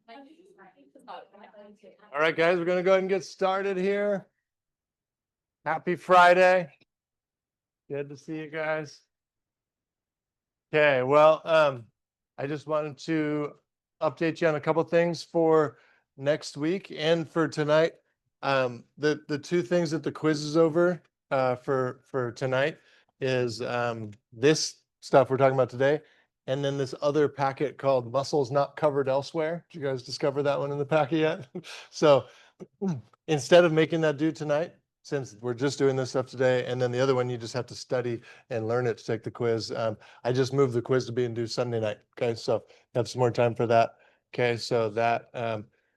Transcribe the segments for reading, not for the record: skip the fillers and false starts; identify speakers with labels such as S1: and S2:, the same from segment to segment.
S1: All right, guys, we're going to go ahead and get started here. Happy Friday. Good to see you guys. Okay, well, I just wanted to update you on a couple things for next week and for tonight. The two things that the quiz is over for tonight is this stuff we're talking about today, and then this other packet called Muscles Not Covered Elsewhere. Did you guys discover that one in the packet yet? So instead of making that due tonight, since we're just doing this stuff today, and then the other one you just have to study and learn it to take the quiz. I just moved the quiz to being due Sunday night. Okay, so have some more time for that. Okay, so that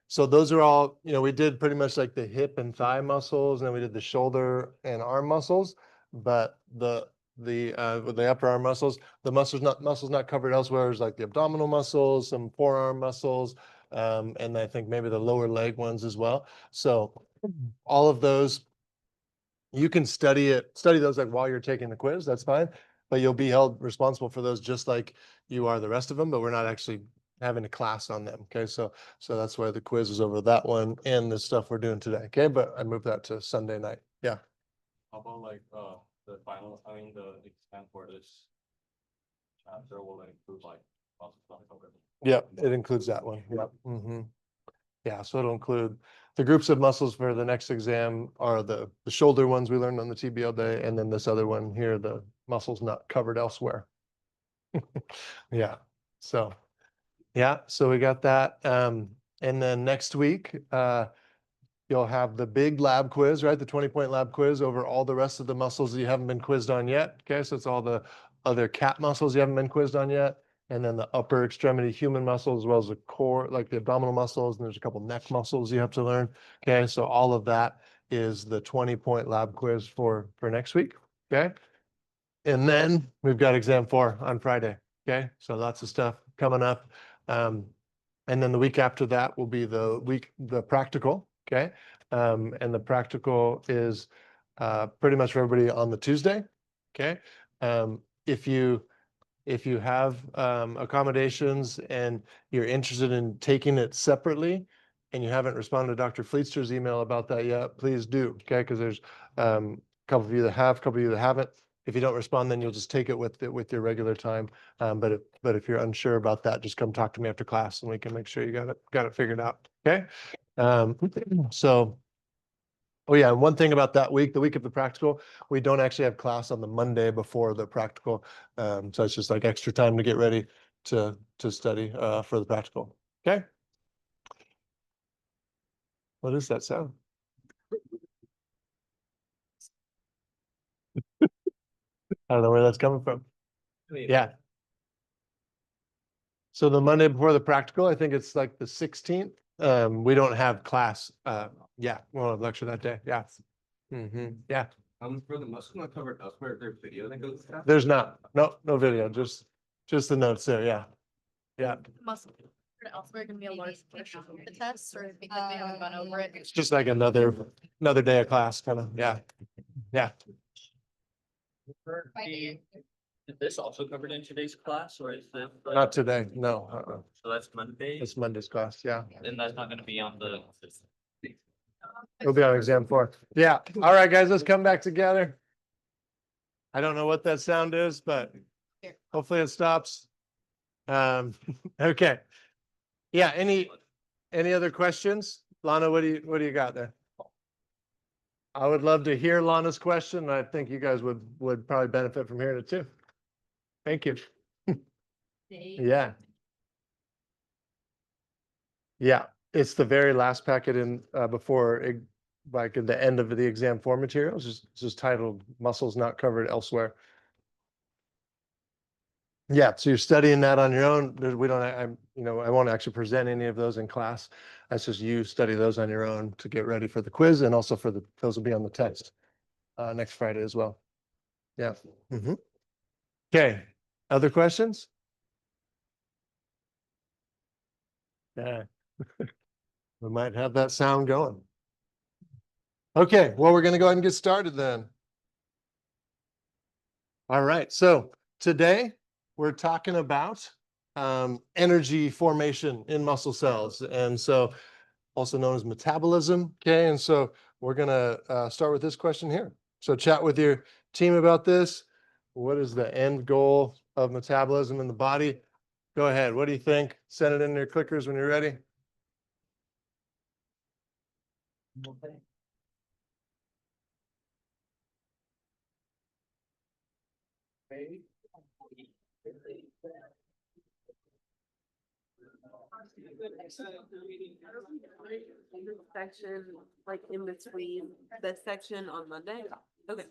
S1: so those are all, we did pretty much like the hip and thigh muscles, and then we did the shoulder and arm muscles, but with the upper arm muscles, the muscles not covered elsewhere is like the abdominal muscles, some forearm muscles, and I think maybe the lower leg ones as well. So all of those, you can study those like while you're taking the quiz, that's fine, but you'll be held responsible for those just like you are the rest of them, but we're not actually having a class on them. Okay, so that's why the quiz is over that one and the stuff we're doing today. Okay, but I moved that to Sunday night. Yeah.
S2: How about like the final, the exam for this chapter will include like
S1: Yeah, it includes that one. Yep. Yeah, so it'll include the groups of muscles for the next exam are the shoulder ones we learned on the TBL day, and then this other one here, the muscles not covered elsewhere. Yeah, so we got that. And then next week, you'll have the big lab quiz, right? The 20-point lab quiz over all the rest of the muscles that you haven't been quizzed on yet. Okay, so it's all the other cat muscles you haven't been quizzed on yet. And then the upper extremity human muscles, as well as the core, like the abdominal muscles, and there's a couple neck muscles you have to learn. Okay, so all of that is the 20-point lab quiz for next week. Okay, and then we've got exam 4 on Friday. Okay, so lots of stuff coming up. And then the week after that will be the practical. Okay, and the practical is pretty much for everybody on the Tuesday. Okay, if you have accommodations and you're interested in taking it separately and you haven't responded to Dr. Fleetster's email about that yet, please do. Okay, because there's a couple of you that have, a couple of you that haven't. If you don't respond, then you'll just take it with your regular time. But if you're unsure about that, just come talk to me after class and we can make sure you got it figured out. Okay. So, oh yeah, one thing about that week, the week of the practical, we don't actually have class on the Monday before the practical. So it's just like extra time to get ready to study for the practical. Okay. What is that sound? I don't know where that's coming from. Yeah. So the Monday before the practical, I think it's like the 16th. We don't have class. Yeah, we'll have lecture that day. Yeah. Yeah.
S2: For the muscles not covered elsewhere, there's video that goes.
S1: There's not. No video. Just the notes there. Yeah. Yeah.
S3: Muscle elsewhere can be a large portion of the test, or because we haven't gone over it.
S1: It's just like another day of class, kind of. Yeah. Yeah.
S4: Is this also covered in today's class, or is this?
S1: Not today. No.
S4: So that's Monday,
S1: It's Monday's class. Yeah.
S4: and that's not gonna be on the.
S1: We'll be on exam 4. Yeah. All right, guys, let's come back together. I don't know what that sound is, but hopefully it stops. Okay. Yeah. Any other questions? Lana, what do you got there? I would love to hear Lana's question. I think you guys would probably benefit from hearing it too. Thank you. Yeah. Yeah. It's the very last packet in before like at the end of the exam 4 materials. It's just titled Muscles Not Covered Elsewhere. Yeah, so you're studying that on your own. We don't, I won't actually present any of those in class. That's just you study those on your own to get ready for the quiz, and also for those will be on the test next Friday as well. Yeah. Okay. Other questions? Yeah. We might have that sound going. Okay, well, we're going to go ahead and get started then. All right, so today we're talking about energy formation in muscle cells. And so also known as metabolism. Okay. And so we're going to start with this question here. So chat with your team about this. What is the end goal of metabolism in the body? Go ahead. What do you think? Send it in your clickers when you're ready.
S5: Section, like in between the section on Monday? Okay.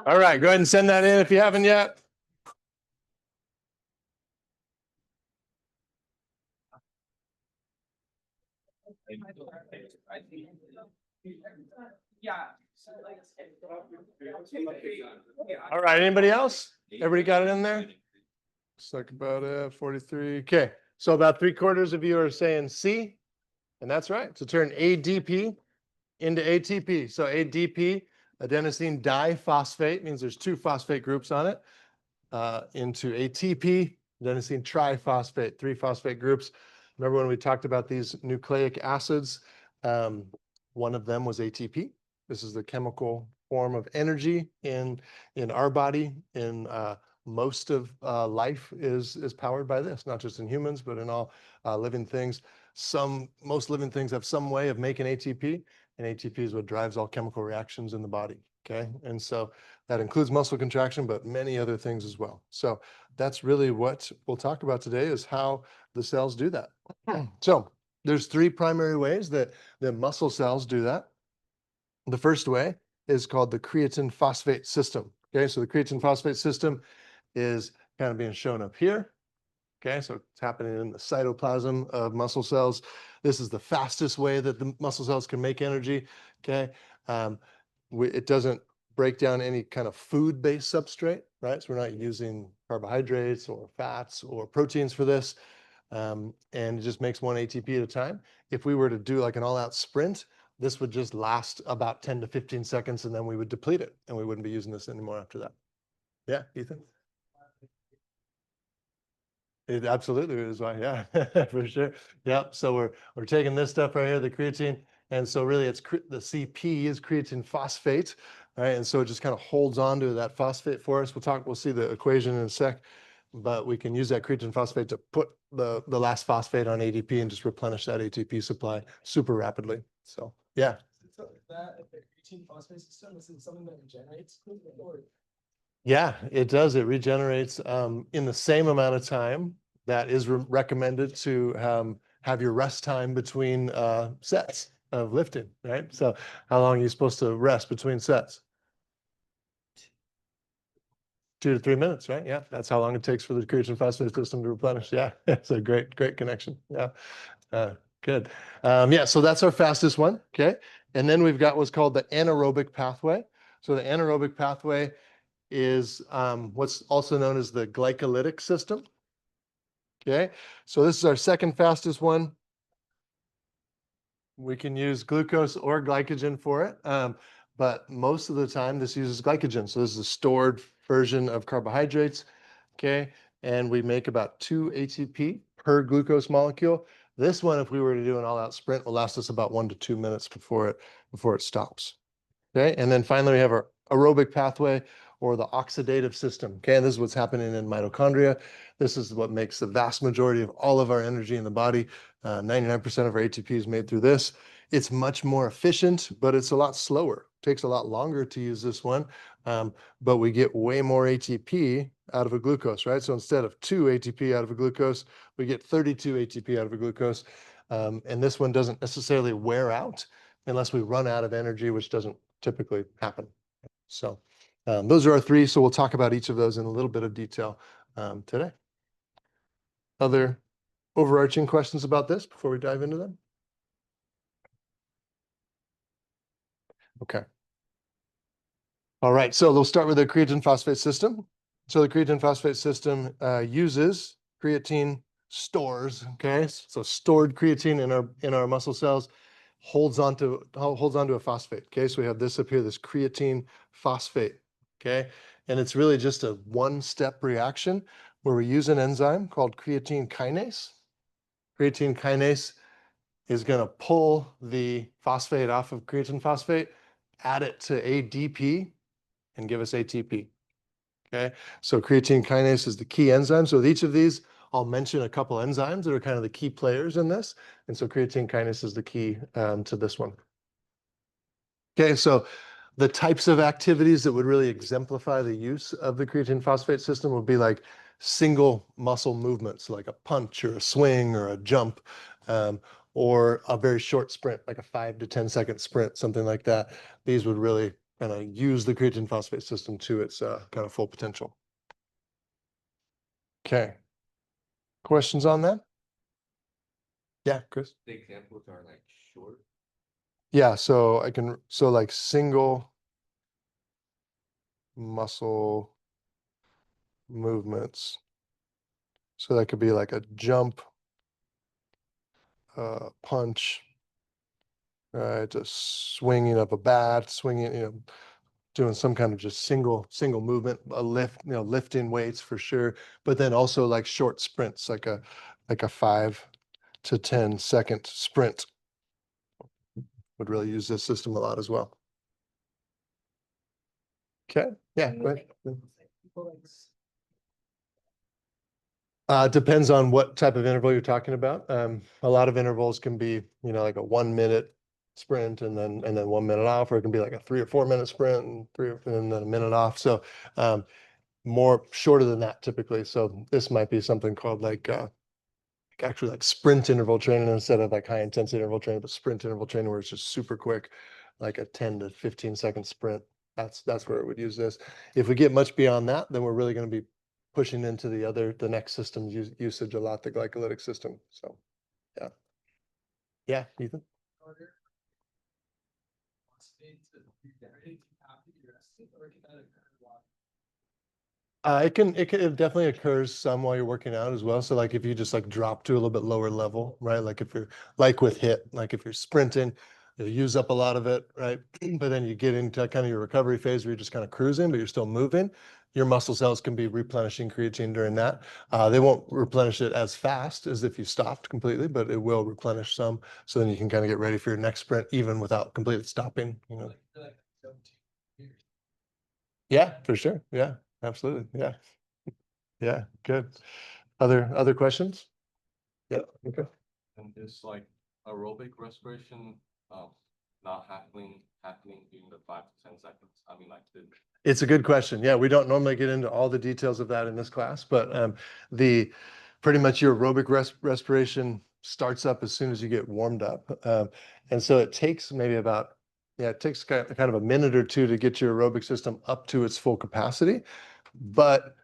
S1: All right. Go ahead and send that in if you haven't yet. All right. Anybody else? Everybody got it in there? It's like about 43. Okay. So about 3/4 of you are saying C, and that's right. So turn ADP into ATP. So ADP, adenosine diphosphate, means there's 2 phosphate groups on it, into ATP, adenosine triphosphate, 3 phosphate groups. Remember when we talked about these nucleic acids? One of them was ATP. This is the chemical form of energy in our body. In most of life is powered by this, not just in humans, but in all living things. Most living things have some way of making ATP, and ATP is what drives all chemical reactions in the body. Okay, and so that includes muscle contraction, but many other things as well. So that's really what we'll talk about today, is how the cells do that. So there's 3 primary ways that muscle cells do that. The first way is called the creatine phosphate system. Okay, so the creatine phosphate system is kind of being shown up here. Okay, so it's happening in the cytoplasm of muscle cells. This is the fastest way that the muscle cells can make energy. Okay, it doesn't break down any kind of food-based substrate, right? So we're not using carbohydrates or fats or proteins for this. And it just makes 1 ATP at a time. If we were to do like an all-out sprint, this would just last about 10 to 15 seconds, and then we would deplete it, and we wouldn't be using this anymore after that. Yeah, Ethan? It absolutely is why, yeah, for sure. Yep. So we're taking this stuff right here, the creatine, and so really it's the CP is creatine phosphate, right? And so it just kind of holds on to that phosphate for us. We'll see the equation in a sec, but we can use that creatine phosphate to put the last phosphate on ADP and just replenish that ATP supply super rapidly. So yeah.
S6: So that the creatine phosphate system, is it something that regenerates? Or
S1: Yeah, it does. It regenerates in the same amount of time that is recommended to have your rest time between sets of lifting, right? So how long are you supposed to rest between sets? 2 to 3 minutes, right? Yeah, that's how long it takes for the creatine phosphate system to replenish. Yeah, it's a great connection. Yeah, good. Yeah, so that's our fastest one, okay? And then we've got what's called the anaerobic pathway. So the anaerobic pathway is what's also known as the glycolytic system. Okay, so this is our second fastest one. We can use glucose or glycogen for it, but most of the time this uses glycogen. So this is a stored version of carbohydrates. Okay, and we make about 2 ATP per glucose molecule. This one, if we were to do an all-out sprint, will last us about 1 to 2 minutes before it stops. Okay, and then finally we have our aerobic pathway, or the oxidative system. Okay, and this is what's happening in mitochondria. This is what makes the vast majority of all of our energy in the body. 99% of our ATP is made through this. It's much more efficient, but it's a lot slower. It takes a lot longer to use this one, but we get way more ATP out of a glucose, right? So instead of 2 ATP out of a glucose, we get 32 ATP out of a glucose. And this one doesn't necessarily wear out unless we run out of energy, which doesn't typically happen. So those are our 3. So we'll talk about each of those in a little bit of detail today. Other overarching questions about this before we dive into them? Okay. All right, so they'll start with the creatine phosphate system. So the creatine phosphate system uses creatine stores, okay? So stored creatine in our muscle cells holds onto a phosphate, okay? So we have this up here, this creatine phosphate, okay? And it's really just a one-step reaction where we use an enzyme called creatine kinase. Creatine kinase is going to pull the phosphate off of creatine phosphate, add it to ADP, and give us ATP. Okay, so creatine kinase is the key enzyme. So with each of these, I'll mention a couple enzymes that are kind of the key players in this. And so creatine kinase is the key to this one. Okay, so the types of activities that would really exemplify the use of the creatine phosphate system would be like single muscle movements, like a punch or a swing or a jump, or a very short sprint, like a 5 to 10 second sprint, something like that. These would really kind of use the creatine phosphate system to its kind of full potential. Okay. Questions on that? Yeah, Chris?
S2: The examples are like short.
S1: Yeah, so like single muscle movements. So that could be like a jump, punch, right? Just swinging of a bat, swinging, doing some kind of just single movement, a lift, lifting weights for sure. But then also like short sprints, like a 5 to 10 second sprint would really use this system a lot as well. Okay, yeah, go ahead. Depends on what type of interval you're talking about. A lot of intervals can be, like a 1 minute sprint and then 1 minute off, or it can be like a 3 or 4 minute sprint and then a minute off. So more shorter than that typically. So this might be something called like actually like sprint interval training instead of like high intensity interval training, but sprint interval training where it's just super quick, like a 10 to 15 second sprint. That's where it would use this. If we get much beyond that, then we're really going to be pushing into the next system's usage a lot, the glycolytic system. So, yeah. Yeah, Ethan? It definitely occurs some while you're working out as well. So like if you just like drop to a little bit lower level, right? Like if you're like with HIIT, like if you're sprinting, you use up a lot of it, right? But then you get into kind of your recovery phase where you're just kind of cruising, but you're still moving. Your muscle cells can be replenishing creatine during that. They won't replenish it as fast as if you stopped completely, but it will replenish some. So then you can kind of get ready for your next sprint, even without completely stopping, Yeah, for sure. Yeah, absolutely. Yeah. Yeah, good. Other questions? Yeah, okay.
S2: And this like aerobic respiration, not happening during the 5 to 10 seconds. I mean, like
S1: It's a good question. Yeah, we don't normally get into all the details of that in this class, but pretty much your aerobic respiration starts up as soon as you get warmed up. And so it takes maybe it takes kind of a minute or two to get your aerobic system up to its full capacity. But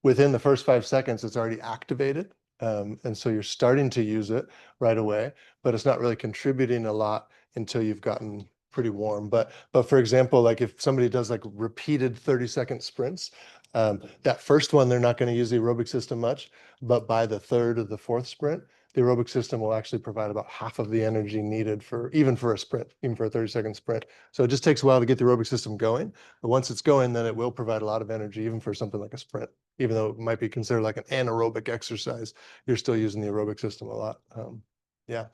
S1: within the first 5 seconds, it's already activated. And so you're starting to use it right away, but it's not really contributing a lot until you've gotten pretty warm. But for example, like if somebody does like repeated 30-second sprints, that first one, they're not going to use the aerobic system much, but by the third or the fourth sprint, the aerobic system will actually provide about half of the energy needed even for a 30-second sprint. So it just takes a while to get the aerobic system going. But once it's going, then it will provide a lot of energy, even for something like a sprint. Even though it might be considered like an anaerobic exercise, you're still using the aerobic system a lot. Yeah,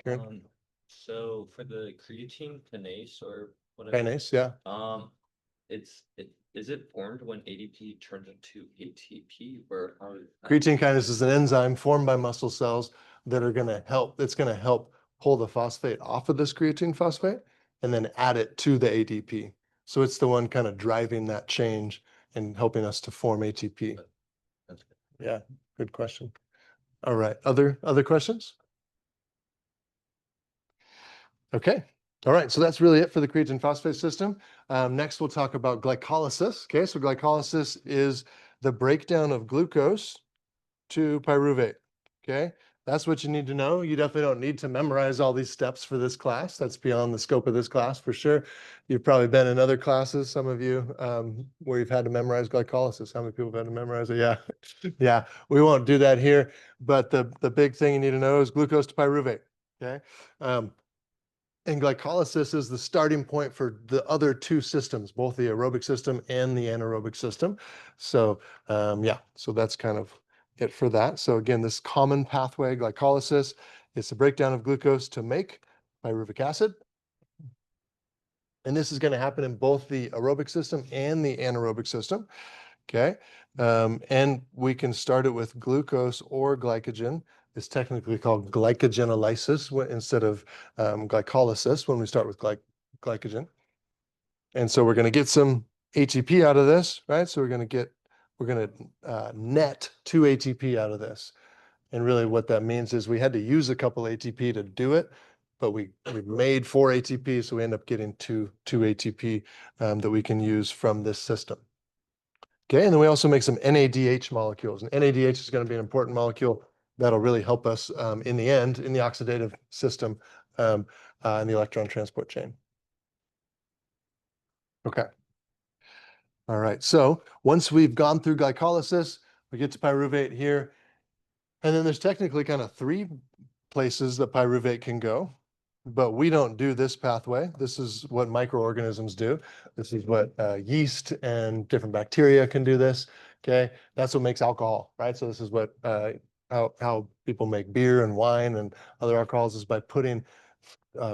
S1: Karen?
S4: So for the creatine kinase or whatever.
S1: Kinase, yeah.
S4: Is it formed when ADP turns into ATP or how?
S1: Creatine kinase is an enzyme formed by muscle cells that are going to help. It's going to help pull the phosphate off of this creatine phosphate and then add it to the ADP. So it's the one kind of driving that change and helping us to form ATP.
S4: That's good.
S1: Yeah, good question. All right, other questions? Okay. All right, so that's really it for the creatine phosphate system. Next, we'll talk about glycolysis. Okay, so glycolysis is the breakdown of glucose to pyruvate. Okay, that's what you need to know. You definitely don't need to memorize all these steps for this class. That's beyond the scope of this class for sure. You've probably been in other classes, some of you, where you've had to memorize glycolysis. How many people have had to memorize it? Yeah. Yeah, we won't do that here. But the big thing you need to know is glucose to pyruvate. Okay. And glycolysis is the starting point for the other two systems, both the aerobic system and the anaerobic system. So yeah, so that's kind of it for that. So again, this common pathway, glycolysis, is the breakdown of glucose to make pyruvic acid. And this is going to happen in both the aerobic system and the anaerobic system. Okay. And we can start it with glucose or glycogen. It's technically called glycogenolysis instead of glycolysis when we start with glycogen. And so we're going to get some ATP out of this, right? So we're going to net 2 ATP out of this. And really what that means is we had to use a couple ATP to do it, but we made 4 ATP, so we end up getting two ATP that we can use from this system. Okay, and then we also make some NADH molecules, and NADH is going to be an important molecule that'll really help us in the end in the oxidative system in the electron transport chain. Okay. All right, so once we've gone through glycolysis, we get to pyruvate here, and then there's technically kind of 3 places that pyruvate can go, but we don't do this pathway. This is what microorganisms do. This is what yeast and different bacteria can do this. Okay, that's what makes alcohol, right? So this is what how people make beer and wine and other alcohols, is by putting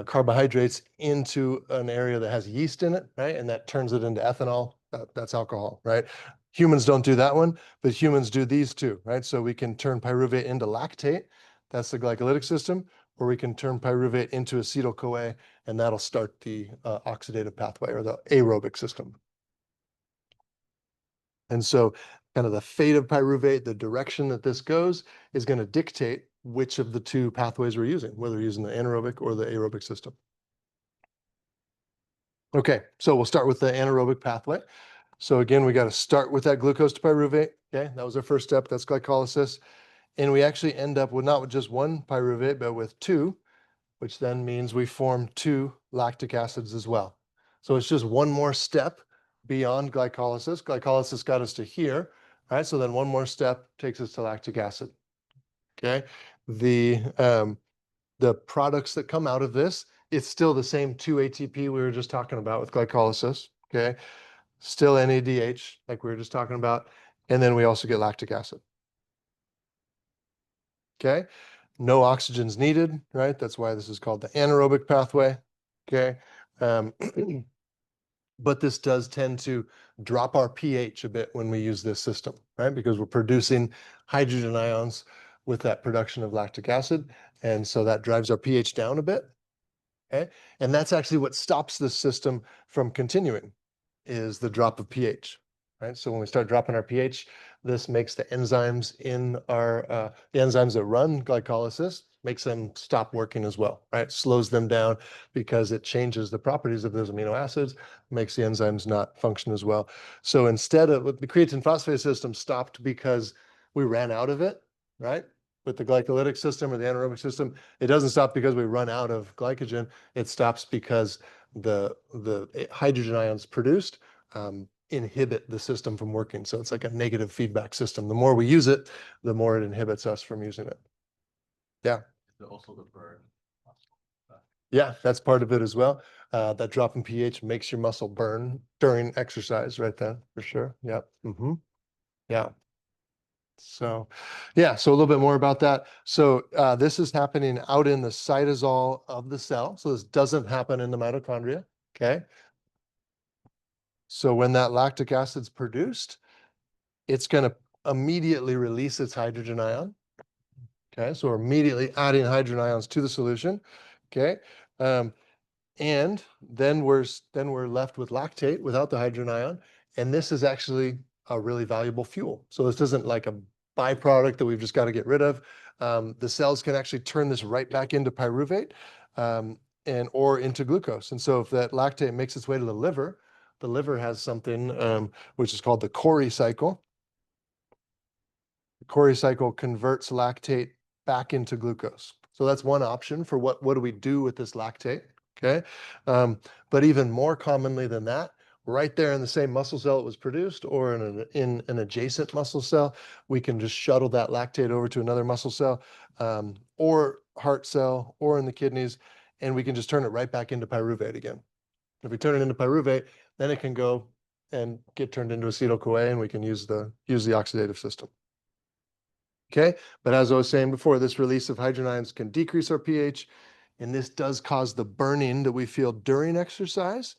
S1: carbohydrates into an area that has yeast in it, right? And that turns it into ethanol. That's alcohol, right? Humans don't do that one, but humans do these two, right? So we can turn pyruvate into lactate. That's the glycolytic system. Or we can turn pyruvate into acetyl-CoA, and that'll start the oxidative pathway or the aerobic system. And so kind of the fate of pyruvate, the direction that this goes, is going to dictate which of the 2 pathways we're using, whether we're using the anaerobic or the aerobic system. Okay, so we'll start with the anaerobic pathway. So again, we got to start with that glucose to pyruvate. Okay, that was our first step. That's glycolysis. And we actually end up with not with just 1 pyruvate, but with 2, which then means we form 2 lactic acids as well. So it's just one more step beyond glycolysis. Glycolysis got us to here, right? So then one more step takes us to lactic acid. Okay, the products that come out of this, it's still the same 2 ATP we were just talking about with glycolysis. Okay, still NADH like we were just talking about, and then we also get lactic acid. Okay, no oxygen's needed, right? That's why this is called the anaerobic pathway. Okay, but this does tend to drop our pH a bit when we use this system, right? Because we're producing hydrogen ions with that production of lactic acid, and so that drives our pH down a bit. Okay, and that's actually what stops this system from continuing, is the drop of pH. Right, so when we start dropping our pH, this makes the enzymes in our the enzymes that run glycolysis, makes them stop working as well. Right, slows them down because it changes the properties of those amino acids, makes the enzymes not function as well. So instead of the creatine phosphate system stopped because we ran out of it, right? With the glycolytic system or the anaerobic system, it doesn't stop because we run out of glycogen. It stops because the hydrogen ions produced inhibit the system from working. So it's like a negative feedback system. The more we use it, the more it inhibits us from using it. Yeah.
S2: Also the burn.
S1: Yeah, that's part of it as well. That drop in pH makes your muscle burn during exercise right then, for sure. Yep. Yeah. So, yeah, so a little bit more about that. So this is happening out in the cytosol of the cell. So this doesn't happen in the mitochondria. Okay. So when that lactic acid's produced, it's going to immediately release its hydrogen ion. Okay, so we're immediately adding hydrogen ions to the solution. Okay, and then we're left with lactate without the hydrogen ion, and this is actually a really valuable fuel. So this isn't like a byproduct that we've just got to get rid of. The cells can actually turn this right back into pyruvate or into glucose. And so if that lactate makes its way to the liver has something which is called the Cori cycle. The Cori cycle converts lactate back into glucose. So that's one option for what do we do with this lactate, okay? But even more commonly than that, right there in the same muscle cell it was produced or in an adjacent muscle cell, we can just shuttle that lactate over to another muscle cell or heart cell or in the kidneys, and we can just turn it right back into pyruvate again. If we turn it into pyruvate, then it can go and get turned into acetyl-CoA, and we can use the oxidative system. Okay, but as I was saying before, this release of hydrogen ions can decrease our pH, and this does cause the burning that we feel during exercise,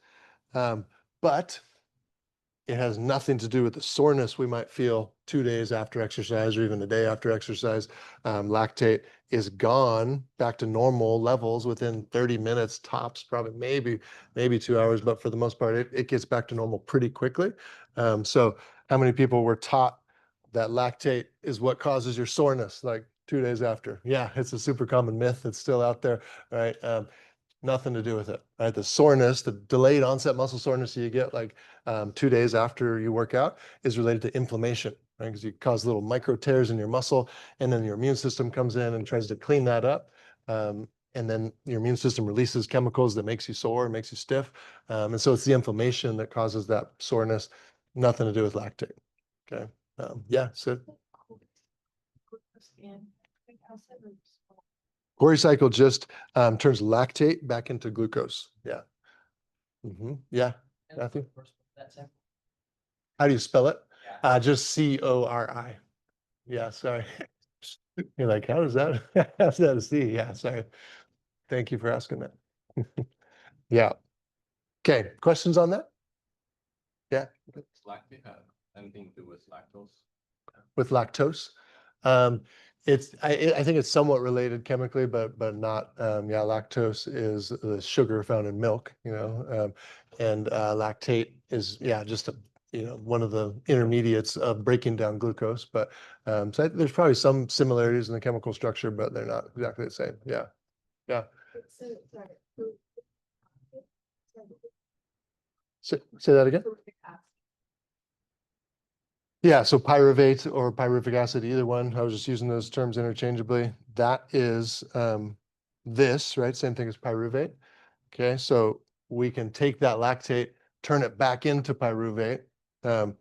S1: but it has nothing to do with the soreness we might feel 2 days after exercise or even a day after exercise. Lactate is gone back to normal levels within 30 minutes tops, probably maybe 2 hours, but for the most part, it gets back to normal pretty quickly. So how many people were taught that lactate is what causes your soreness like 2 days after? Yeah, it's a super common myth. It's still out there, right? Nothing to do with it, right? The soreness, the delayed onset muscle soreness you get like 2 days after you work out is related to inflammation, right? Because you cause little micro tears in your muscle, and then your immune system comes in and tries to clean that up. And then your immune system releases chemicals that makes you sore, makes you stiff. And so it's the inflammation that causes that soreness, nothing to do with lactate. Okay. Yeah, so Cori cycle just turns lactate back into glucose. Yeah. Yeah. Matthew? How do you spell it? Just CORI. Yeah, sorry. You're like, how does that, how's that a C? Yeah, sorry. Thank you for asking that. Yeah. Okay, questions on that? Yeah,
S2: Does lactate have anything to do with lactose?
S1: with lactose. I think it's somewhat related chemically, but not, yeah, lactose is the sugar found in milk, and lactate is, yeah, just one of the intermediates of breaking down glucose. But so there's probably some similarities in the chemical structure, but they're not exactly the same. Yeah, yeah. Say that again. Yeah, so pyruvate or pyruvic acid, either one. I was just using those terms interchangeably. That is this, right? Same thing as pyruvate. Okay, so we can take that lactate, turn it back into pyruvate. And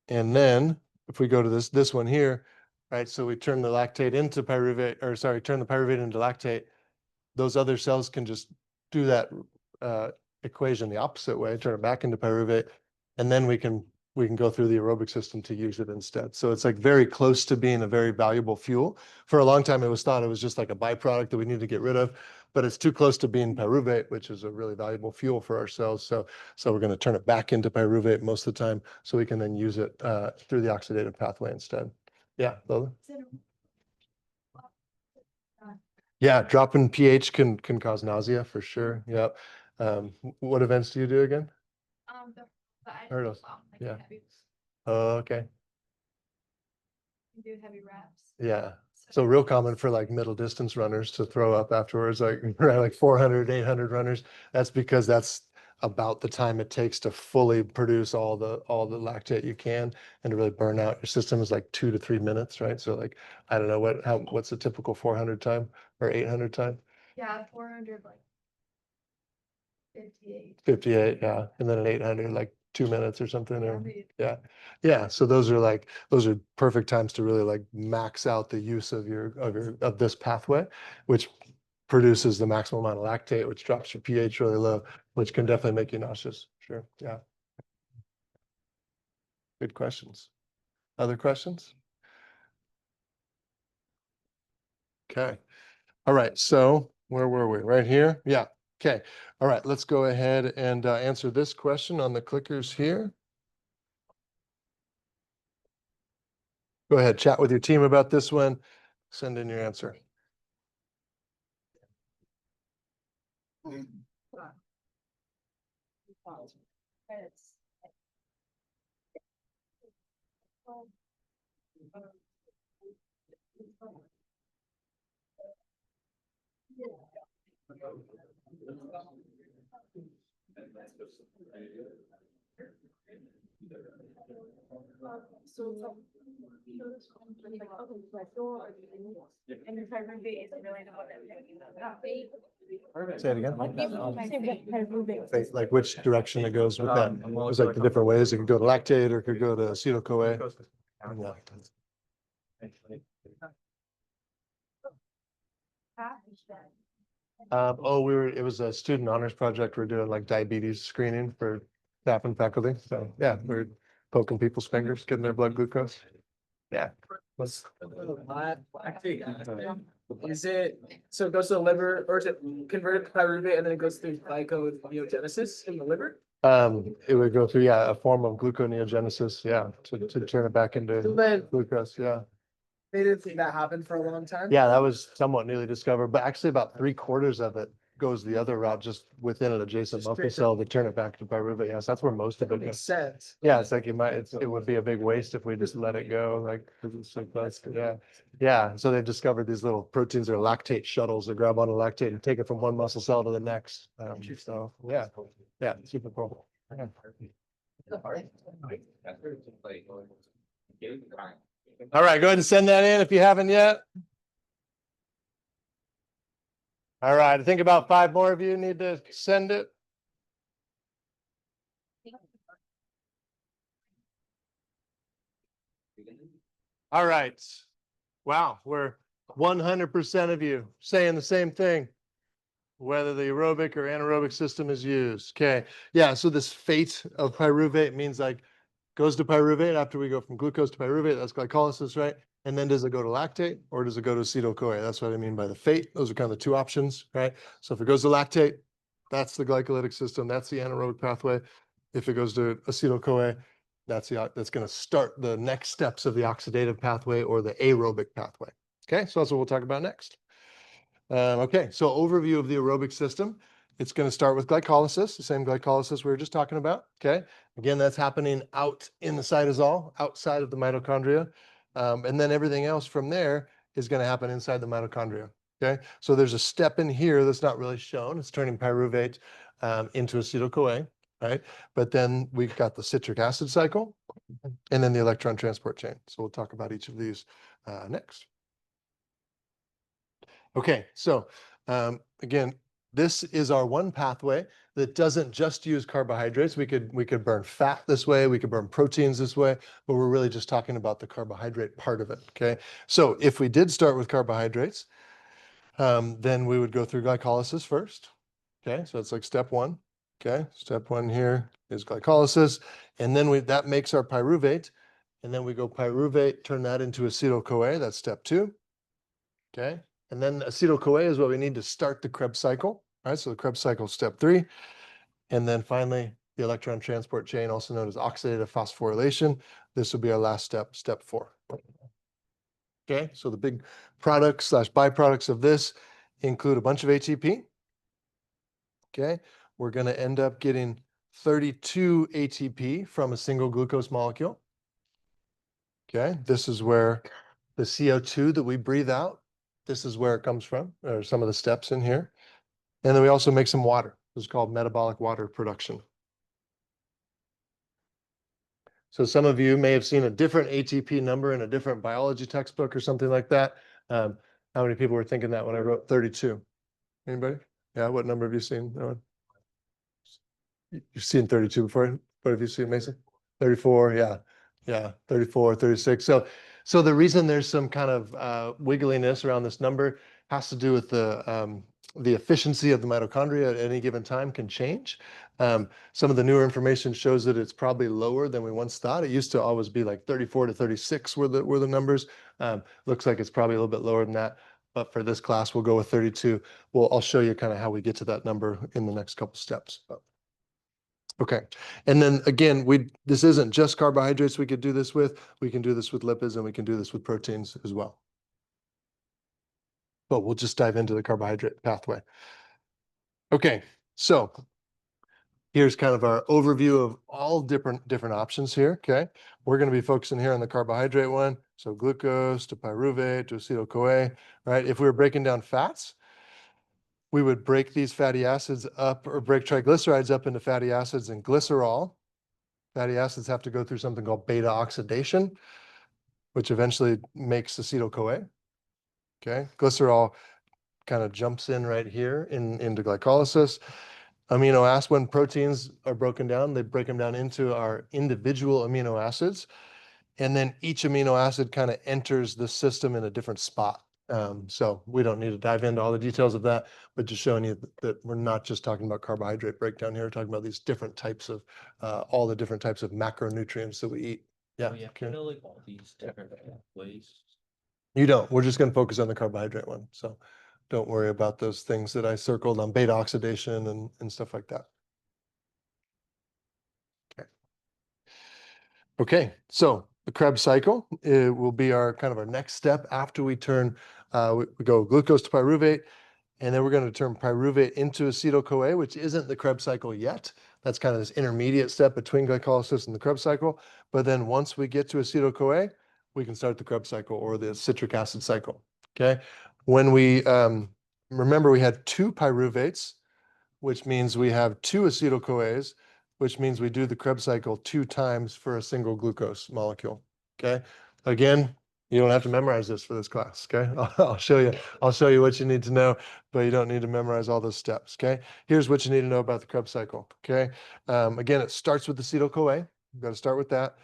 S1: then if we go to this one here, right? So we turn the lactate into pyruvate, or sorry, turn the pyruvate into lactate. Those other cells can just do that equation the opposite way, turn it back into pyruvate, and then we can go through the aerobic system to use it instead. So it's like very close to being a very valuable fuel. For a long time, it was thought it was just like a byproduct that we need to get rid of, but it's too close to being pyruvate, which is a really valuable fuel for our cells. So we're going to turn it back into pyruvate most of the time, so we can then use it through the oxidative pathway instead. Yeah, Lola? Yeah, dropping pH can cause nausea for sure. Yep. What events do you do again? Hurdles. Yeah. Oh, okay.
S3: Do heavy reps.
S1: Yeah. So real common for like middle distance runners to throw up afterwards, like right, like 400, 800 runners. That's because that's about the time it takes to fully produce all the lactate you can, and to really burn out your system is like 2 to 3 minutes, right? So like, I don't know what's the typical 400 time or 800 time?
S3: Yeah, 400, like 58.
S1: 58, yeah. And then an 800, like 2 minutes or something, or yeah. Yeah, so those are perfect times to really like max out the use of of this pathway, which produces the maximum amount of lactate, which drops your pH really low, which can definitely make you nauseous. Sure. Yeah. Good questions. Other questions? Okay. All right. So where were we? Right here? Yeah. Okay. All right. Let's go ahead and answer this question on the clickers here. Go ahead, chat with your team about this one. Send in your answer. Say it again. Like which direction it goes with that. It was like the different ways. It could go to lactate or it could go to acetyl-CoA. Yeah. It was a student honors project. We're doing like diabetes screening for staff and faculty. So yeah, we're poking people's fingers, getting their blood glucose. Yeah.
S6: Is it, so it goes to the liver, or is it converted to pyruvate and then it goes through glyconeogenesis in the liver?
S1: It would go through, yeah, a form of gluconeogenesis, yeah, to turn it back into
S6: So then
S1: glucose, yeah.
S6: they didn't think that happened for a long time?
S1: Yeah, that was somewhat newly discovered, but actually about 3/4 of it goes the other route, just within an adjacent
S6: Just
S1: muscle
S6: straight to-
S1: cell to turn it back to pyruvate. Yes, that's where most of
S6: That
S1: it
S6: makes
S1: goes.
S6: sense.
S1: Yeah, it's like it would be a big waste if we just let it go, like, 'cause it's so close. Yeah. Yeah, so they've discovered these little proteins are lactate shuttles that grab onto lactate and take it from one muscle cell to the next. So, yeah, super cool. Yeah. All right, go ahead and send that in if you haven't yet. All right, I think about 5 more of you need to send it. All right. Wow, we're 100% of you saying the same thing, whether the aerobic or anaerobic system is used. Okay, yeah, so this fate of pyruvate means like goes to pyruvate after we go from glucose to pyruvate, that's glycolysis, right? And then does it go to lactate or does it go to acetyl-CoA? That's what I mean by the fate. Those are kind of the two options, right? So if it goes to lactate, that's the glycolytic system, that's the anaerobic pathway. If it goes to acetyl-CoA, that's going to start the next steps of the oxidative pathway or the aerobic pathway. Okay, so that's what we'll talk about next. Okay, so overview of the aerobic system. It's going to start with glycolysis, the same glycolysis we were just talking about. Okay, again, that's happening out in the cytosol, outside of the mitochondria. And then everything else from there is going to happen inside the mitochondria. Okay, so there's a step in here that's not really shown. It's turning pyruvate into acetyl-CoA, right? But then we've got the citric acid cycle and then the electron transport chain. So we'll talk about each of these next. Okay, so again, this is our one pathway that doesn't just use carbohydrates. We could burn fat this way, we could burn proteins this way, but we're really just talking about the carbohydrate part of it. Okay, so if we did start with carbohydrates, then we would go through glycolysis first. Okay, so it's like step 1. Okay, step 1 here is glycolysis, and then that makes our pyruvate, and then we go pyruvate, turn that into acetyl-CoA. That's step 2. Okay. And then acetyl-CoA is what we need to start the Krebs cycle, right? So the Krebs cycle is step 3. And then finally, the electron transport chain, also known as oxidative phosphorylation. This will be our last step, step 4. Okay, so the big products / byproducts of this include a bunch of ATP. Okay, we're going to end up getting 32 ATP from a single glucose molecule. Okay, this is where the CO2 that we breathe out, this is where it comes from, or some of the steps in here. And then we also make some water. This is called metabolic water production. So some of you may have seen a different ATP number in a different biology textbook or something like that. How many people were thinking that when I wrote 32? Anybody? Yeah, what number have you seen? No one? You've seen 32 before? What have you seen, Mason? 34, yeah. Yeah, 34, 36. So the reason there's some kind of wiggliness around this number has to do with the efficiency of the mitochondria at any given time can change. Some of the newer information shows that it's probably lower than we once thought. It used to always be like 34 to 36 were the numbers. Looks like it's probably a little bit lower than that. But for this class, we'll go with 32. I'll show you kind of how we get to that number in the next couple steps. Okay, and then again, this isn't just carbohydrates we could do this with. We can do this with lipids and we can do this with proteins as well. But we'll just dive into the carbohydrate pathway. Okay, so here's kind of our overview of all different options here. Okay, we're going to be focusing here on the carbohydrate one. So glucose to pyruvate to acetyl-CoA, right? If we were breaking down fats, we would break these fatty acids up or break triglycerides up into fatty acids and glycerol. Fatty acids have to go through something called beta oxidation, which eventually makes acetyl-CoA. Okay, glycerol kind of jumps in right here into glycolysis. Amino acid, when proteins are broken down, they break them down into our individual amino acids. And then each amino acid kind of enters the system in a different spot. So we don't need to dive into all the details of that, but just showing you that we're not just talking about carbohydrate breakdown here, we're talking about these different types of, all the different types of macronutrients that we eat. Yeah.
S4: Oh, yeah,
S1: okay.
S4: you know, like all these different ways.
S1: You don't. We're just going to focus on the carbohydrate one. So don't worry about those things that I circled on beta oxidation and stuff like that. Okay. Okay. So the Krebs cycle, it will be our kind of our next step after we turn, we go glucose to pyruvate, and then we're going to turn pyruvate into acetyl-CoA, which isn't the Krebs cycle yet. That's kind of this intermediate step between glycolysis and the Krebs cycle. But then once we get to acetyl-CoA, we can start the Krebs cycle or the citric acid cycle. Okay. When we remember, we had 2 pyruvates, which means we have 2 acetyl-CoAs, which means we do the Krebs cycle 2 times for a single glucose molecule. Okay. Again, you don't have to memorize this for this class. Okay. I'll show you what you need to know, but you don't need to memorize all those steps. Okay. Here's what you need to know about the Krebs cycle. Okay. Again, it starts with acetyl-CoA. We've got to start with that.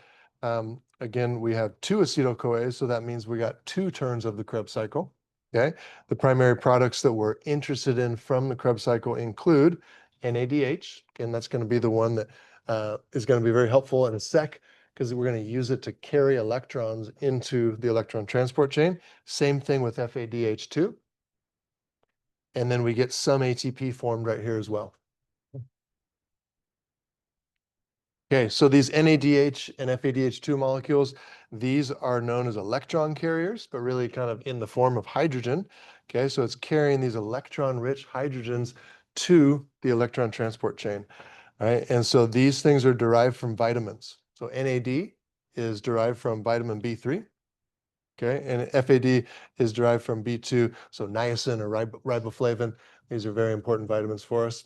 S1: Again, we have 2 acetyl-CoAs, so that means we got 2 turns of the Krebs cycle. Okay. The primary products that we're interested in from the Krebs cycle include NADH, and that's going to be the one that is going to be very helpful in a sec, because we're going to use it to carry electrons into the electron transport chain. Same thing with FADH2. And then we get some ATP formed right here as well. Okay, so these NADH and FADH2 molecules, these are known as electron carriers, but really kind of in the form of hydrogen. Okay, so it's carrying these electron-rich hydrogens to the electron transport chain. All right, and so these things are derived from vitamins. So NAD is derived from vitamin B3. Okay, and FAD is derived from B2, so niacin or riboflavin. These are very important vitamins for us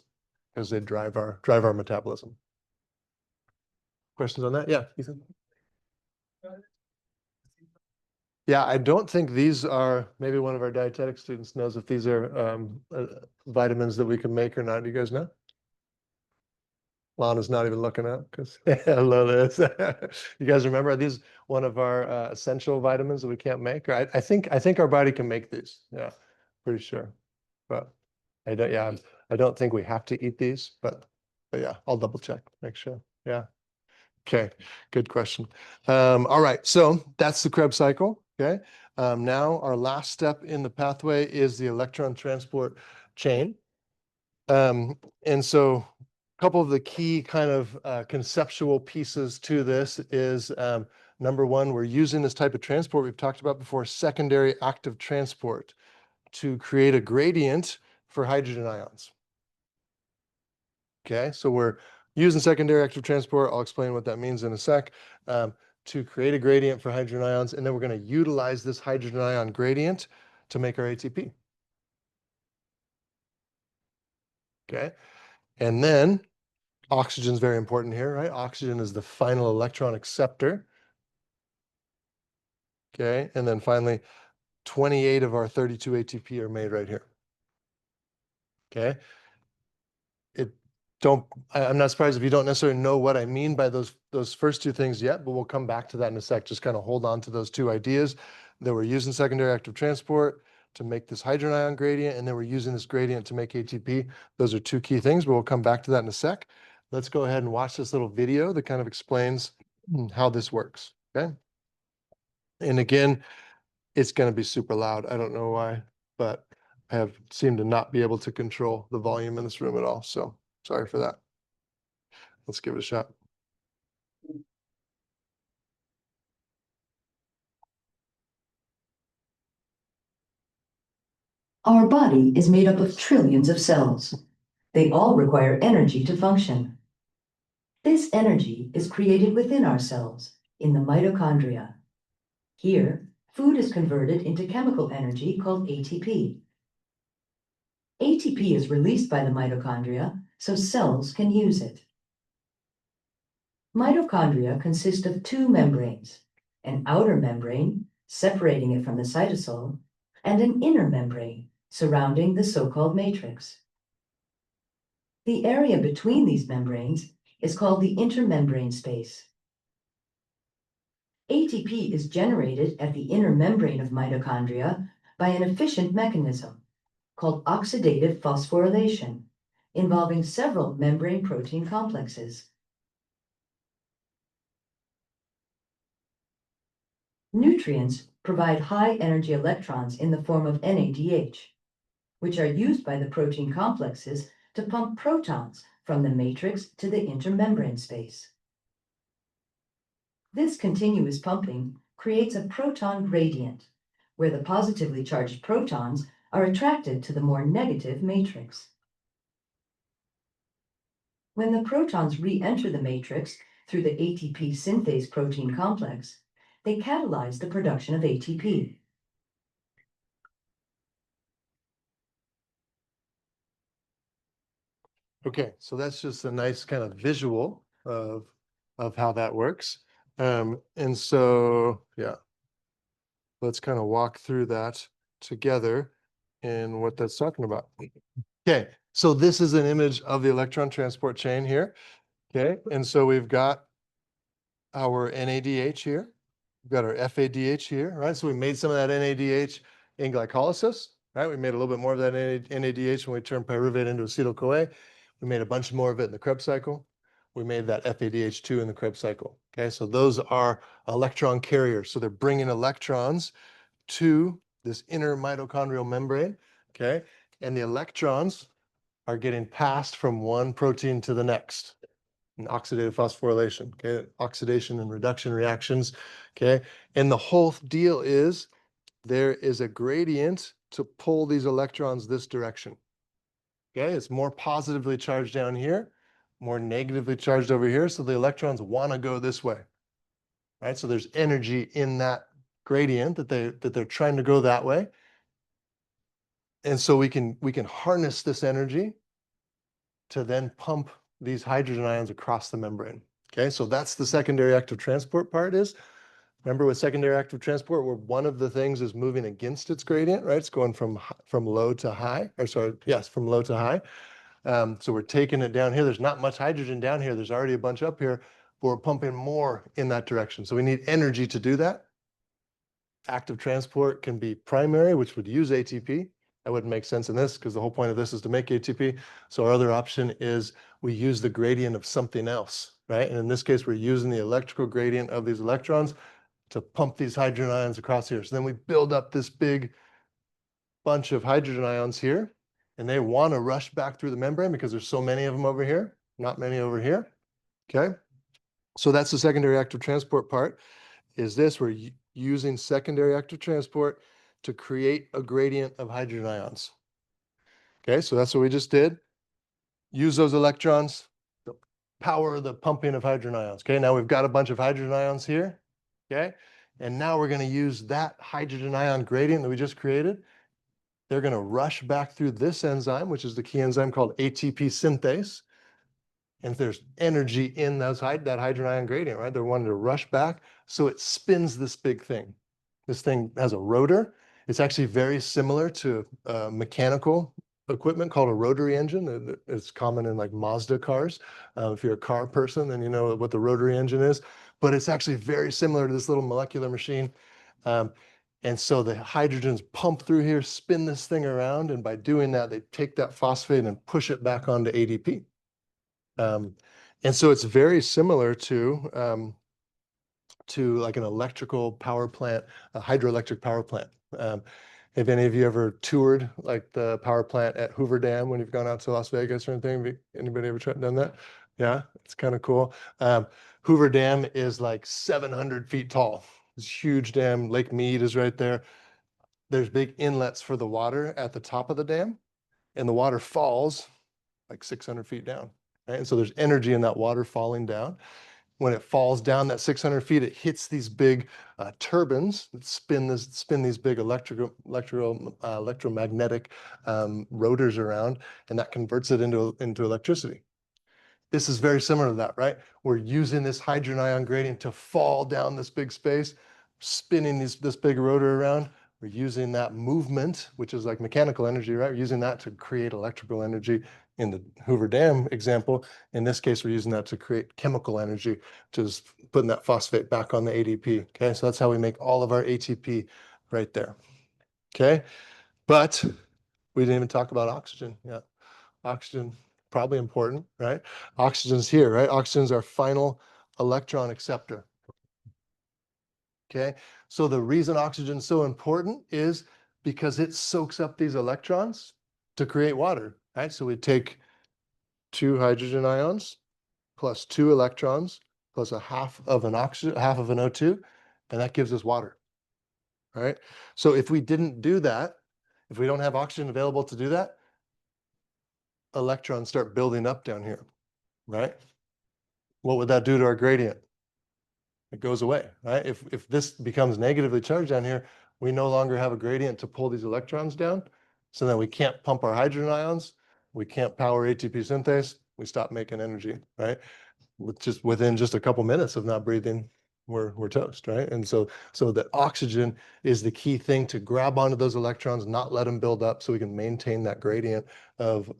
S1: because they drive our metabolism. Questions on that? Yeah, Ethan? Yeah, I don't think these are, maybe one of our dietetic students knows if these are vitamins that we can make or not. Do you guys know? Lana's not even looking up because I love this. You guys remember, are these one of our essential vitamins that we can't make? Or I think our body can make these. Yeah, pretty sure. But I don't think we have to eat these, but yeah, I'll double check, make sure. Yeah. Okay, good question. All right, so that's the Krebs cycle. Okay. Now our last step in the pathway is the electron transport chain. And so a couple of the key kind of conceptual pieces to this is number one, we're using this type of transport we've talked about before, secondary active transport, to create a gradient for hydrogen ions. Okay, so we're using secondary active transport. I'll explain what that means in a sec. To create a gradient for hydrogen ions, and then we're going to utilize this hydrogen ion gradient to make our ATP. Okay, and then oxygen is very important here, right? Oxygen is the final electron acceptor. Okay, and then finally, 28 of our 32 ATP are made right here. Okay, I'm not surprised if you don't necessarily know what I mean by those first 2 things yet, but we'll come back to that in a sec. Just kind of hold on to those 2 ideas that we're using secondary active transport to make this hydrogen ion gradient, and then we're using this gradient to make ATP. Those are 2 key things, but we'll come back to that in a sec. Let's go ahead and watch this little video that kind of explains how this works. Okay. And again, it's going to be super loud. I don't know why, but I have seemed to not be able to control the volume in this room at all. So sorry for that. Let's give it a shot.
S7: Our body is made up of trillions of cells. They all require energy to function. This energy is created within our cells, in the mitochondria. Here, food is converted into chemical energy called ATP. ATP is released by the mitochondria so cells can use it. Mitochondria consist of two membranes, an outer membrane separating it from the cytosol, and an inner membrane surrounding the so-called matrix. The area between these membranes is called the intermembrane space. ATP is generated at the inner membrane of mitochondria by an efficient mechanism called oxidative phosphorylation, involving several membrane protein complexes. Nutrients provide high-energy electrons in the form of NADH, which are used by the protein complexes to pump protons from the matrix to the intermembrane space. This continuous pumping creates a proton gradient, where the positively charged protons are attracted to the more negative matrix. When the protons re-enter the matrix through the ATP synthase protein complex, they catalyze the production of ATP.
S1: Okay, so that's just a nice kind of visual of how that works. And so, yeah, let's kind of walk through that together and what that's talking about. Okay, so this is an image of the electron transport chain here. Okay, and so we've got our NADH here. We've got our FADH here, right? So we made some of that NADH in glycolysis, right? We made a little bit more of that NADH when we turned pyruvate into acetyl-CoA. We made a bunch more of it in the Krebs cycle. We made that FADH2 in the Krebs cycle. Okay, so those are electron carriers. So they're bringing electrons to this inner mitochondrial membrane. Okay, and the electrons are getting passed from one protein to the next. And oxidative phosphorylation, okay, oxidation and reduction reactions. Okay, and the whole deal is there is a gradient to pull these electrons this direction. Okay, it's more positively charged down here, more negatively charged over here. So the electrons want to go this way, right? So there's energy in that gradient that they're trying to go that way. And so we can harness this energy to then pump these hydrogen ions across the membrane. Okay, so that's the secondary active transport part is. Remember with secondary active transport, where one of the things is moving against its gradient, right? It's going from low to high, or sorry, yes, from low to high. So we're taking it down here. There's not much hydrogen down here. There's already a bunch up here, but we're pumping more in that direction. So we need energy to do that. Active transport can be primary, which would use ATP. That wouldn't make sense in this because the whole point of this is to make ATP. So our other option is we use the gradient of something else, right? And in this case, we're using the electrical gradient of these electrons to pump these hydrogen ions across here. So then we build up this big bunch of hydrogen ions here, and they want to rush back through the membrane because there's so many of them over here, not many over here. Okay. So that's the secondary active transport part. Is this, we're using secondary active transport to create a gradient of hydrogen ions. Okay, so that's what we just did. Use those electrons to power the pumping of hydrogen ions. Okay, now we've got a bunch of hydrogen ions here. Okay, and now we're going to use that hydrogen ion gradient that we just created. They're going to rush back through this enzyme, which is the key enzyme called ATP synthase. And if there's energy in that hydrogen ion gradient, right, they're wanting to rush back. So it spins this big thing. This thing has a rotor. It's actually very similar to mechanical equipment called a rotary engine. It's common in like Mazda cars. If you're a car person, then you know what the rotary engine is. But it's actually very similar to this little molecular machine. And so the hydrogens pump through here, spin this thing around. And by doing that, they take that phosphate and push it back onto ADP. And so it's very similar to like an electrical power plant, a hydroelectric power plant. Have any of you ever toured like the power plant at Hoover Dam when you've gone out to Las Vegas or anything? Anybody ever done that? Yeah, it's kind of cool. Hoover Dam is like 700 feet tall. It's a huge dam. Lake Mead is right there. There's big inlets for the water at the top of the dam, and the water falls like 600 feet down. Right? And so there's energy in that water falling down. When it falls down that 600 feet, it hits these big turbines that spin these big electromagnetic rotors around, and that converts it into electricity. This is very similar to that, right? We're using this hydrogen ion gradient to fall down this big space, spinning this big rotor around. We're using that movement, which is like mechanical energy, right? We're using that to create electrical energy in the Hoover Dam example. In this case, we're using that to create chemical energy, which is putting that phosphate back on the ADP. Okay, so that's how we make all of our ATP right there. Okay, but we didn't even talk about oxygen yet. Oxygen, probably important, right? Oxygen's here, right? Oxygen's our final electron acceptor. Okay, so the reason oxygen's so important is because it soaks up these electrons to create water, right? So we take 2 hydrogen ions plus 2 electrons plus a half of an O2, and that gives us water, right? So if we didn't do that, if we don't have oxygen available to do that, electrons start building up down here, right? What would that do to our gradient? It goes away, right? If this becomes negatively charged down here, we no longer have a gradient to pull these electrons down. So then we can't pump our hydrogen ions. We can't power ATP synthase. We stop making energy, right? Within just a couple minutes of not breathing, we're toast, right? And so the oxygen is the key thing to grab onto those electrons, not let them build up, so we can maintain that gradient of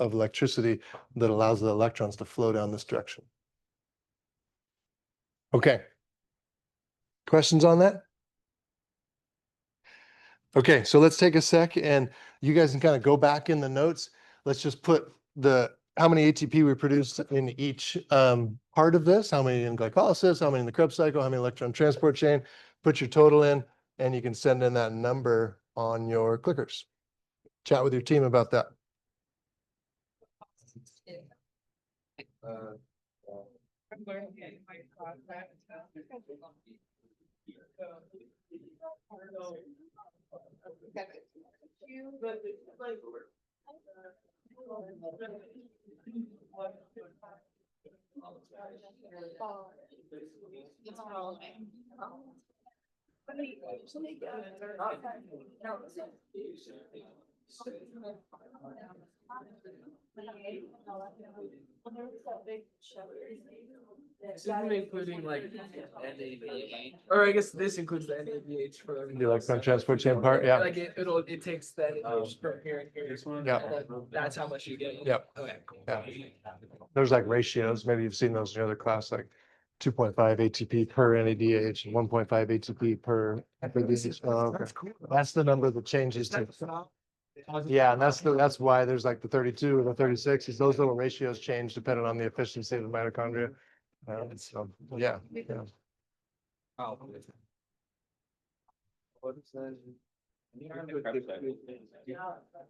S1: electricity that allows the electrons to flow down this direction. Okay. Questions on that? Okay, so let's take a sec and you guys can kind of go back in the notes. Let's just put how many ATP we produced in each part of this, how many in glycolysis, how many in the Krebs cycle, how many electron transport chain, put your total in, and you can send in that number on your clickers. Chat with your team about that.
S6: This isn't including like NADH, or I guess this includes the NADH for
S1: The electron transport chain part, yeah.
S6: Like it takes the NADH from here and here.
S1: Yeah.
S6: And then that's how much you get.
S1: Yep.
S6: Okay, cool.
S1: Yeah. There's like ratios, maybe you've seen those in your other class, like 2.5 ATP per NADH and 1.5 ATP per NADH. Oh, okay. That's the number that changes to. Yeah, and that's why there's like the 32 and the 36, is those little ratios change depending on the efficiency of the mitochondria. So, yeah.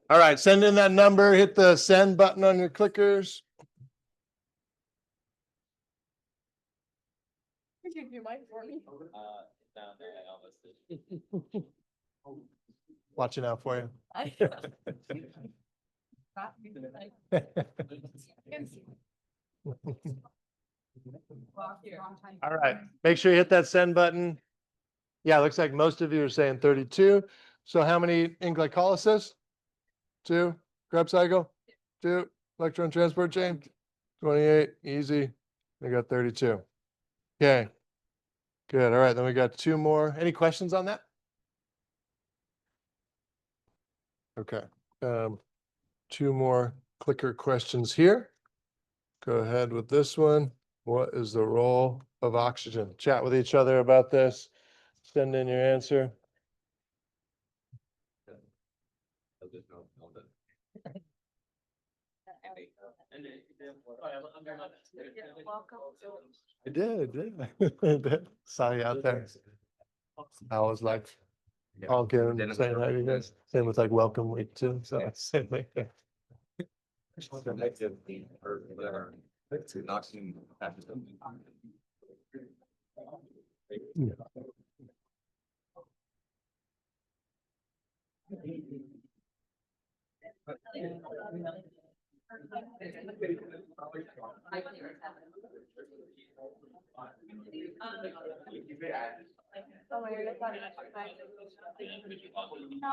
S1: All right, send in that number, hit the send button on your clickers.
S3: Could you mic for me?
S1: Watching out for you. All right, make sure you hit that send button. Yeah, it looks like most of you are saying 32. So how many in glycolysis? 2. Krebs cycle? 2. Electron transport chain? 28. Easy. We got 32. Okay. Good. All right, then we got 2 more. Any questions on that? Okay. 2 more clicker questions here. Go ahead with this one. What is the role of oxygen? Chat with each other about this. Send in your answer. I did. Saw you out there. I was like, all good, saying hi to you guys. Same with like welcome week too. So same thing.
S3: No,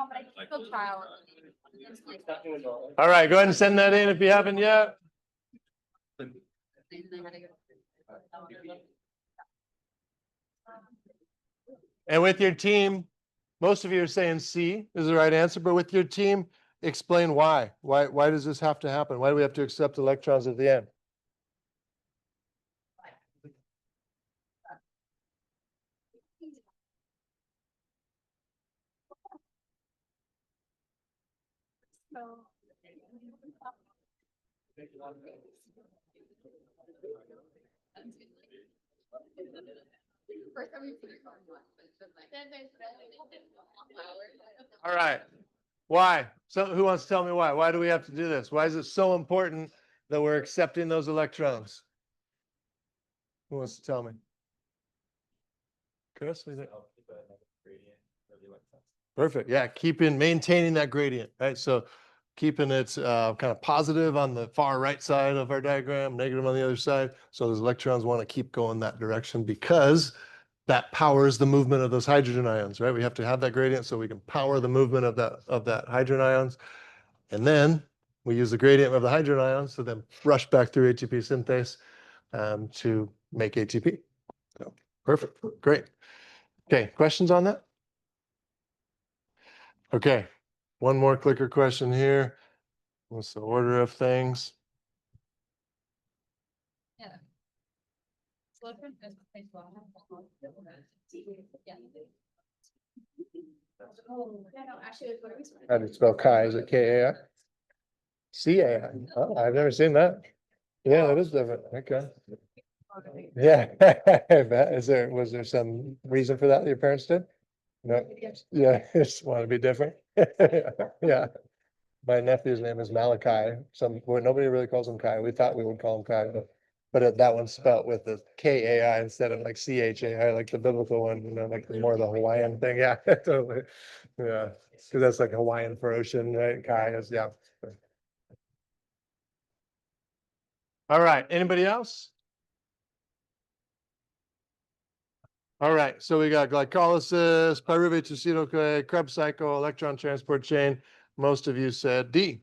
S3: but I still trial.
S1: All right, go ahead and send that in if you haven't yet. And with your team, most of you are saying C is the right answer, but with your team, explain why. Why does this have to happen? Why do we have to accept electrons at the end? All right. Why? So who wants to tell me why? Why do we have to do this? Why is it so important that we're accepting those electrons? Who wants to tell me? Chris, what do you think? Perfect. Yeah, maintaining that gradient, right? So keeping it kind of positive on the far right side of our diagram, negative on the other side. So those electrons want to keep going that direction because that powers the movement of those hydrogen ions, right? We have to have that gradient so we can power the movement of that hydrogen ions. And then we use the gradient of the hydrogen ions to then rush back through ATP synthase to make ATP. So perfect. Great. Okay, questions on that? Okay, one more clicker question here. What's the order of things? How do you spell Chi? Is it Kai? CAI. Oh, I've never seen that. Yeah, that is different. Okay. Yeah. I bet. Was there some reason for that your parents did? No. Yeah, just want to be different. Yeah. My nephew's name is Malachi. Nobody really calls him Kai. We thought we would call him Kai, but that one's spelled with the KAI instead of like CHAI, like the biblical one, like more the Hawaiian thing. Yeah, totally. Yeah, because that's like Hawaiian for ocean, right? Kai is, yeah. All right, anybody else? All right, so we got glycolysis, pyruvate to acetyl-CoA, Krebs cycle, electron transport chain. Most of you said D.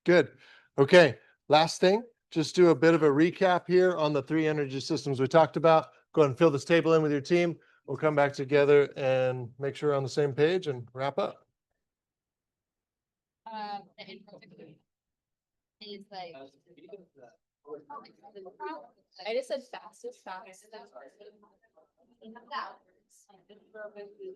S1: Good. Okay, last thing, just do a bit of a recap here on the 3 energy systems we talked about. Go ahead and fill this table in with your team. We'll come back together and make sure we're on the same page and wrap up.
S3: Is like. I just said fastest.
S5: It would be.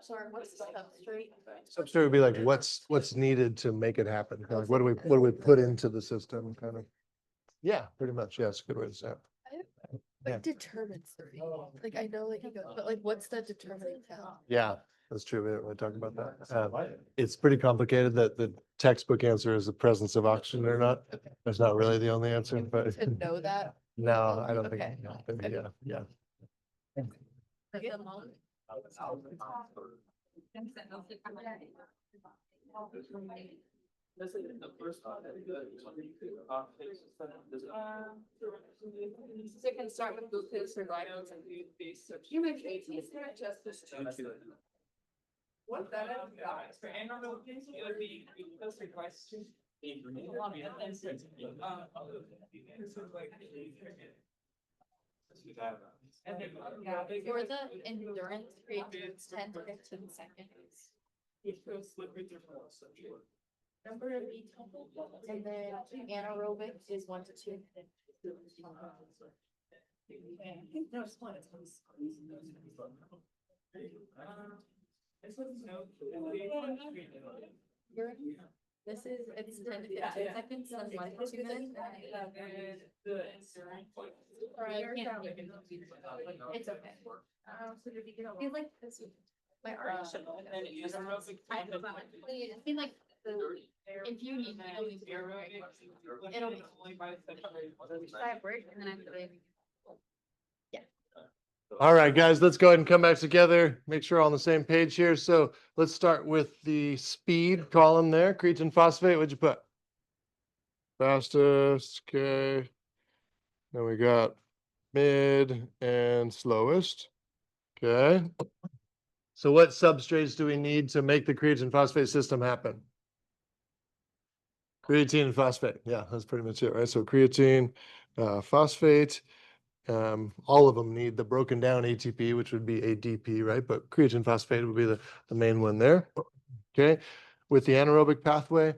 S3: Sorry, what's the substrate?
S1: Substrate would be like, what's needed to make it happen? Like, what do we put into the system, kind of? Yeah, pretty much. Yes, good way to say it. Yeah.
S3: What determines the rate? Like, I know like you go, but like, what's the determining factor?
S1: Yeah, that's true. We talk about that. It's pretty complicated that the textbook answer is the presence of oxygen or not. That's not really the only answer, but
S3: To know that.
S1: no, I don't think.
S3: Okay.
S1: No, yeah.
S6: This is the first one.
S5: So you can start with glucose or glucose and do base. You make it's not just this. What that is, for anaerobic, it would be glucose or glycogen.
S3: For the endurance, creatines 10 to 15 seconds. Number of beats, and then anaerobic is 1 to 2 minutes. This is, it's 10 to 15 seconds, that's 1 to 2 minutes. It's okay. I feel like this, my art should. I feel like if you need me, it'll be. I have work and then I have to leave.
S1: All right, guys, let's go ahead and come back together. Make sure we're on the same page here. So let's start with the speed column there. Creatine phosphate, what'd you put? fastest, okay. Then we got mid and slowest, okay. So what substrates do we need to make the creatine phosphate system happen? Creatine and phosphate, yeah, that's pretty much it, right? So creatine, phosphate, all of them need the broken down ATP, which would be ADP, right? But creatine phosphate would be the main one there. Okay, with the anaerobic pathway,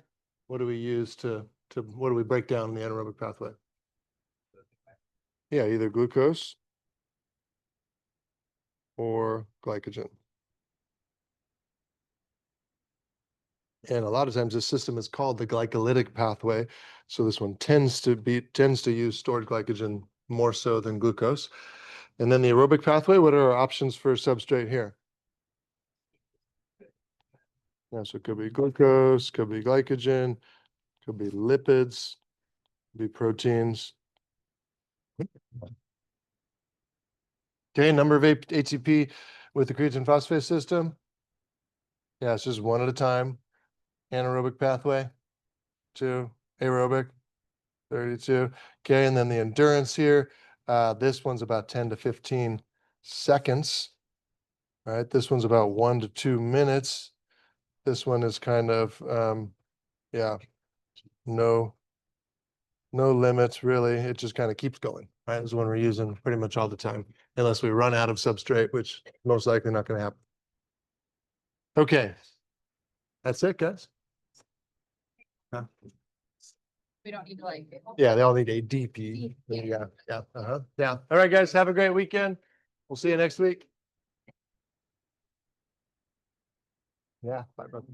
S1: what do we use what do we break down in the anaerobic pathway? Yeah, either glucose or glycogen. And a lot of times this system is called the glycolytic pathway. So this one tends to use stored glycogen more so than glucose. And then the aerobic pathway, what are our options for substrate here? Yeah, so it could be glucose, could be glycogen, could be lipids, could be proteins. Okay, number of ATP with the creatine phosphate system. Yeah, it's just one at a time. Anaerobic pathway, 2, aerobic, 32. Okay, and then the endurance here, this one's about 10 to 15 seconds. All right, this one's about 1 to 2 minutes. This one is kind of, yeah, no limits really. It just kind of keeps going, right? This is one we're using pretty much all the time, unless we run out of substrate, which most likely not going to happen. Okay. That's it, guys.
S3: We don't need to like.
S1: Yeah, they all need ADP. Yeah, yeah, yeah. All right, guys, have a great weekend. We'll see you next week. Yeah, bye, brother.